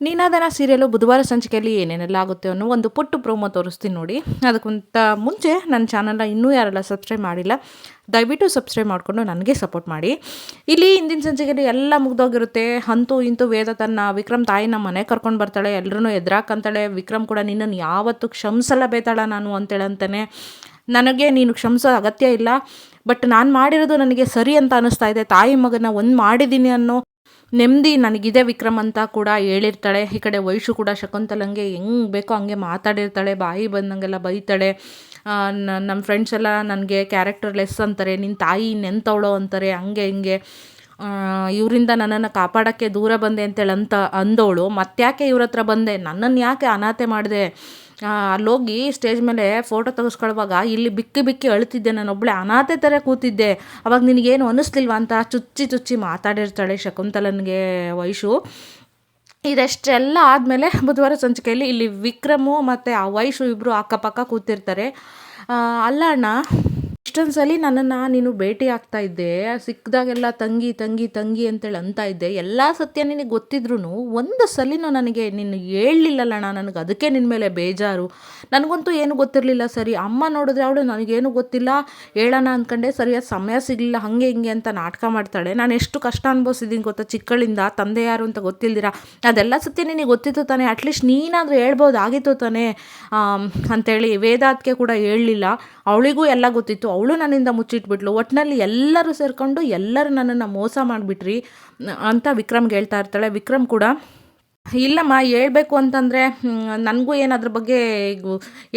ನೀನಾದನ serial ಬುಧವಾರ ಸಂಚಿಕೆಯಲ್ಲಿ ಏನೇನೆಲ್ಲ ಆಗುತ್ತೆ ಅನ್ನೋ ಒಂದು ಪುಟ್ಟು ಪ್ರೋಮೋ ತೋರಿಸ್ತೀನಿ ನೋಡಿ. ಅದಕ್ಕಿಂತ ಮುಂಚೆ ನನ್ನ ಚಾನಲ್ನ ಇನ್ನೂ ಯಾರೆಲ್ಲ ಸಬ್ಸ್ಕ್ರೈಬ್ ಮಾಡಿಲ್ಲ, ದಯವಿಟ್ಟು ಸಬ್ಸ್ಕ್ರೈಬ್ ಮಾಡಿಕೊಂಡು ನನಗೆ ಸಪೋರ್ಟ್ ಮಾಡಿ. ಇಲ್ಲಿ ಹಿಂದಿನ ಸಂಚಿಕೆಯಲ್ಲಿ ಎಲ್ಲ ಮುಗ್ದೋಗಿರುತ್ತೆ. ಅಂತೂ ಇಂತೂ ವೇದ ತನ್ನ ವಿಕ್ರಮ್ ತಾಯಿನ ಮನೆ ಕರ್ಕೊಂಡು ಬರ್ತಾಳೆ, ಎಲ್ಲರೂ ಎದುರಾಕಂತಾಳೆ. ವಿಕ್ರಮ್ ಕೂಡ ನಿನ್ನನ್ನು ಯಾವತ್ತೂ ಕ್ಷಮಿಸಲ್ಲ ಬೇತಾಳ ನಾನು ಅಂತೇಳಂತಾನೆ. ನನಗೆ ನೀನು ಕ್ಷಮಿಸೋ ಅಗತ್ಯ ಇಲ್ಲ, ಬಟ್ ನಾನು ಮಾಡಿರೋದು ನನಗೆ ಸರಿ ಅಂತ ಅನ್ನಿಸ್ತಾ ಇದೆ. ತಾಯಿ ಮಗನ ಒಂದು ಮಾಡಿದ್ದೀನಿ ಅನ್ನೋ ನೆಮ್ಮದಿ ನನಗಿದೆ ವಿಕ್ರಮ್ ಅಂತ ಕೂಡ ಹೇಳಿರ್ತಾಳೆ. ಈ ಕಡೆ ವೈಶು ಕೂಡ ಶಕುಂತಲಂಗೆ ಹೆಂಗೆ ಬೇಕೋ ಹಂಗೆ ಮಾತಾಡಿರ್ತಾಳೆ, ಬಾಯಿ ಬಂದಂಗೆಲ್ಲ ಬೈತಾಳೆ. ನಮ್ಮ ಫ್ರೆಂಡ್ಸ್ ಎಲ್ಲ ನನಗೆ ಕ್ಯಾರೆಕ್ಟರ್ ಲೆಸ್ ಅಂತಾರೆ, ನಿನ್ನ ತಾಯಿ ಇನ್ನೆಂತವಳೋ ಅಂತಾರೆ, ಹಂಗೆ ಹಿಂಗೆ ಇವರಿಂದ ನನ್ನನ್ನು ಕಾಪಾಡೋಕ್ಕೆ ದೂರ ಬಂದೆ ಅಂತೇಳಿ ಅಂದವಳು ಮತ್ತ್ಯಾಕೆ ಇವ್ರ ಹತ್ರ ಬಂದೆ, ನನ್ನನ್ನು ಯಾಕೆ ಅನಾಥೆ ಮಾಡಿದೆ, ಅಲ್ಲೋಗಿ ಸ್ಟೇಜ್ ಮೇಲೆ ಫೋಟೋ ತೆಗೆಸ್ಕೊಳ್ಳುವಾಗ ಇಲ್ಲಿ ಬಿಕ್ಕಿ ಬಿಕ್ಕಿ ಅಳ್ತಿದ್ದೆ, ನಾನೊಬ್ಬಳೆ ಅನಾಥೆ ಥರ ಕೂತಿದ್ದೆ, ಅವಾಗ ನಿನಗೇನು ಅನ್ನಿಸ್ಲಿಲ್ವ ಅಂತ ಚುಚ್ಚಿ ಚುಚ್ಚಿ ಮಾತಾಡಿರ್ತಾಳೆ ಶಕುಂತಲನಿಗೆ ವೈಶು. ಇದೆಷ್ಟೆಲ್ಲ ಆದಮೇಲೆ ಬುಧವಾರ ಸಂಚಿಕೆಯಲ್ಲಿ ಇಲ್ಲಿ ವಿಕ್ರಮು ಮತ್ತು ಆ ವೈಶು ಇಬ್ಬರು ಅಕ್ಕಪಕ್ಕ ಕೂತಿರ್ತಾರೆ. ಅಲ್ಲ ಅಣ್ಣ, ಇಷ್ಟೊಂದು ಸಲ ನನ್ನನ್ನು ನೀನು ಭೇಟಿ ಆಗ್ತಾ ಇದ್ದೆ, ಸಿಕ್ಕಿದಾಗೆಲ್ಲ ತಂಗಿ ತಂಗಿ ತಂಗಿ ಅಂತೇಳಿ ಅಂತ ಇದ್ದೆ, ಎಲ್ಲ ಸತ್ಯ ನಿನಗೆ ಗೊತ್ತಿದ್ರು ಒಂದು ಸಲಿನೂ ನನಗೆ ನೀನು ಹೇಳಲಿಲ್ಲಲ್ಲಣ್ಣ, ನನಗೆ ಅದಕ್ಕೆ ನಿನ್ನ ಮೇಲೆ ಬೇಜಾರು. ನನಗಂತೂ ಏನು ಗೊತ್ತಿರಲಿಲ್ಲ. ಸರಿ ಅಮ್ಮ ನೋಡಿದ್ರೆ ಅವಳು ನನಗೇನು ಗೊತ್ತಿಲ್ಲ ಹೇಳೋಣ ಅಂದ್ಕೊಂಡೆ, ಸರಿಯಾದ ಸಮಯ ಸಿಗಲಿಲ್ಲ, ಹಾಗೆ ಹಿಂಗೆ ಅಂತ ನಾಟಕ ಮಾಡ್ತಾಳೆ. ನಾನು ಎಷ್ಟು ಕಷ್ಟ ಅನುಭವಿಸಿದ್ದೀನಿ ಗೊತ್ತಾ ಚಿಕ್ಕಳಿಂದ, ತಂದೆ ಯಾರು ಅಂತ ಗೊತ್ತಿಲ್ದಿರ. ಅದೆಲ್ಲ ಸತ್ಯ ನಿನಗೆ ಗೊತ್ತಿತ್ತು ತಾನೆ, ಅಟ್ಲೀಸ್ಟ್ ನೀನಾದರೂ ಹೇಳ್ಬೋದಾಗಿತ್ತು ತಾನೆ ಅಂಥೇಳಿ ವೇದಾತ್ಗೆ ಕೂಡ ಹೇಳಲಿಲ್ಲ. ಅವಳಿಗೂ ಎಲ್ಲ ಗೊತ್ತಿತ್ತು, ಅವಳು ನನ್ನಿಂದ ಮುಚ್ಚಿಟ್ಬಿಟ್ಲು. ಒಟ್ಟಿನಲ್ಲಿ ಎಲ್ಲರೂ ಸೇರಿಕೊಂಡು ಎಲ್ಲರೂ ನನ್ನನ್ನು ಮೋಸ ಮಾಡಿಬಿಟ್ರಿ ಅಂತ ವಿಕ್ರಮ್ಗೆ ಹೇಳ್ತಾ ಇರ್ತಾಳೆ. ವಿಕ್ರಮ್ ಕೂಡ ಇಲ್ಲಮ್ಮ, ಹೇಳ್ಬೇಕು ಅಂತಂದರೆ ನನಗೂ ಏನು ಅದ್ರ ಬಗ್ಗೆ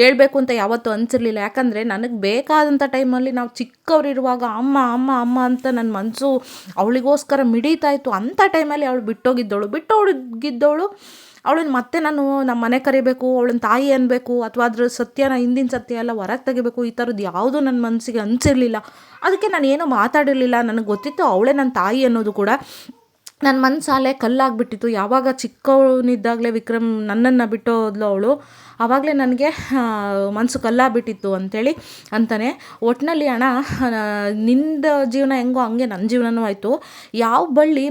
ಹೇಳ್ಬೇಕು ಅಂತ ಯಾವತ್ತೂ ಅನಿಸಿರ್ಲಿಲ್ಲ. ಯಾಕಂದರೆ ನನಗೆ ಬೇಕಾದಂಥ ಟೈಮಲ್ಲಿ ನಾವು ಚಿಕ್ಕವರಿರುವಾಗ ಅಮ್ಮ ಅಮ್ಮ ಅಮ್ಮ ಅಂತ ನನ್ನ ಮನಸ್ಸು ಅವಳಿಗೋಸ್ಕರ ಮಿಡೀತಾ ಇತ್ತು. ಅಂಥ ಟೈಮಲ್ಲಿ ಅವಳು ಬಿಟ್ಟೋಗಿದ್ದವಳು ಅವಳನ್ನ ಮತ್ತೆ ನಾನು ನಮ್ಮ ಮನೆ ಕರಿಬೇಕು, ಅವಳನ್ನ ತಾಯಿ ಅನ್ನಬೇಕು, ಅಥವಾ ಅದ್ರ ಸತ್ಯನ ಹಿಂದಿನ ಸತ್ಯ ಎಲ್ಲ ಹೊರಗೆ ತೆಗಿಬೇಕು, ಈ ಥರದ್ದು ಯಾವುದೂ ನನ್ನ ಮನಸ್ಸಿಗೆ ಅನಿಸಿರಲಿಲ್ಲ. ಅದಕ್ಕೆ ನಾನು ಏನೂ ಮಾತಾಡಿರಲಿಲ್ಲ. ನನಗೆ ಗೊತ್ತಿತ್ತು ಅವಳೇ ನನ್ನ ತಾಯಿ ಅನ್ನೋದು ಕೂಡ. ನನ್ನ ಮನಸ್ಸಲ್ಲೇ ಕಲ್ಲಾಗ್ಬಿಟ್ಟಿತ್ತು. ಯಾವಾಗ ಚಿಕ್ಕವನಿದ್ದಾಗಲೇ ವಿಕ್ರಮ್ ನನ್ನನ್ನು ಬಿಟ್ಟೋದ್ಲು ಅವಳು, ಆವಾಗಲೇ ನನಗೆ ಮನಸ್ಸು ಕಲ್ಲಾಗ್ಬಿಟ್ಟಿತ್ತು ಅಂಥೇಳಿ ಅಂತಾನೆ. ಒಟ್ಟಿನಲ್ಲಿ ಅಣ್ಣ, ನಿಂದ ಜೀವನ ಹೆಂಗೋ ಹಂಗೆ ನನ್ನ ಜೀವನವೂ ಆಯಿತು. ಯಾವ ಬಳ್ಳಿ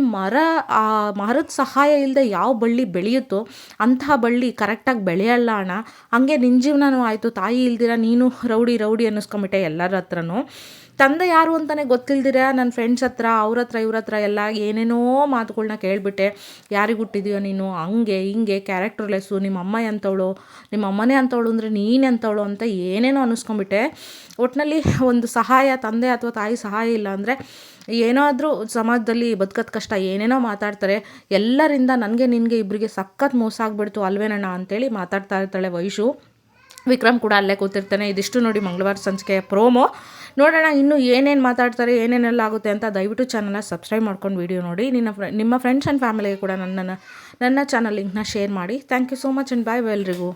ಮರದ ಸಹಾಯ ಇಲ್ಲದೆ ಯಾವ ಬಳ್ಳಿ ಬೆಳೆಯುತ್ತೋ ಅಂತಹ ಬಳ್ಳಿ ಕರೆಕ್ಟಾಗಿ ಬೆಳೆಯಲ್ಲ ಅಣ್ಣ. ಹಂಗೆ ನಿನ್ನ ಜೀವನವೂ ಆಯಿತು. ತಾಯಿ ಇಲ್ದಿರ ನೀನು ರೌಡಿ ಅನ್ನಿಸ್ಕೊಂಬಿಟ್ಟೆ ಎಲ್ಲರ ಹತ್ರನೂ. ತಂದೆ ಯಾರು ಅಂತಲೇ ಗೊತ್ತಿಲ್ದಿರ ನನ್ನ ಫ್ರೆಂಡ್ಸ್ ಹತ್ರ ಇವ್ರ ಹತ್ರ ಎಲ್ಲ ಏನೇನೋ ಮಾತುಗಳ್ನ ಕೇಳಿಬಿಟ್ಟೆ. ಯಾರಿಗೆ ಹುಟ್ಟಿದೆಯೋ ನೀನು, ಹಂಗೆ ಹಿಂಗೆ ಕ್ಯಾರೆಕ್ಟರ್ಲೆಸ್ಸು, ನಿಮ್ಮ ಅಮ್ಮ ಎಂಥವಳು, ನಿಮ್ಮ ಅಮ್ಮನೇ ಅಂಥವಳು ಅಂದರೆ ನೀನೇ ಅಂಥವಳು ಅಂತ ಏನೇನೋ ಅನ್ನಿಸ್ಕೊಂಬಿಟ್ಟೆ. ಒಟ್ಟಿನಲ್ಲಿ ಒಂದು ಸಹಾಯ, ತಂದೆ ಅಥವಾ ತಾಯಿ ಸಹಾಯ ಇಲ್ಲ ಅಂದರೆ ಏನಾದರೂ ಸಮಾಜದಲ್ಲಿ ಬದುಕೋದು ಕಷ್ಟ, ಏನೇನೋ ಮಾತಾಡ್ತಾರೆ. ಎಲ್ಲರಿಂದ ನನಗೆ ನಿನಗೆ ಇಬ್ಬರಿಗೆ ಸಖತ್ ಮೋಸ ಆಗಿಬಿಡ್ತು ಅಲ್ವೇನಣ್ಣ ಅಂತೇಳಿ ಮಾತಾಡ್ತಾ ಇರ್ತಾಳೆ ವೈಶು. ವಿಕ್ರಮ್ ಕೂಡ ಅಲ್ಲೇ ಕೂತಿರ್ತಾನೆ. ಇದಿಷ್ಟು ನೋಡಿ ಮಂಗಳವಾರ ಸಂಚಿಕೆಯ ಪ್ರೋಮೋ. ನೋಡೋಣ ಇನ್ನೂ ಏನೇನು ಮಾತಾಡ್ತಾರೆ, ಏನೇನೆಲ್ಲ ಆಗುತ್ತೆ ಅಂತ. ದಯವಿಟ್ಟು ಚಾನಲ್ನ ಸಬ್ಸ್ಕ್ರೈಬ್ ಮಾಡ್ಕೊಂಡು ವಿಡಿಯೋ ನೋಡಿ. ನಿಮ್ಮ ಫ್ರೆಂಡ್ಸ್ ಆ್ಯಂಡ್ ಫ್ಯಾಮಿಲಿಗೆ ಕೂಡ ನನ್ನ ಚಾನಲ್ ಲಿಂಕ್ನ ಶೇರ್ ಮಾಡಿ. Thank you so much and bye ಎಲ್ರಿಗೂ.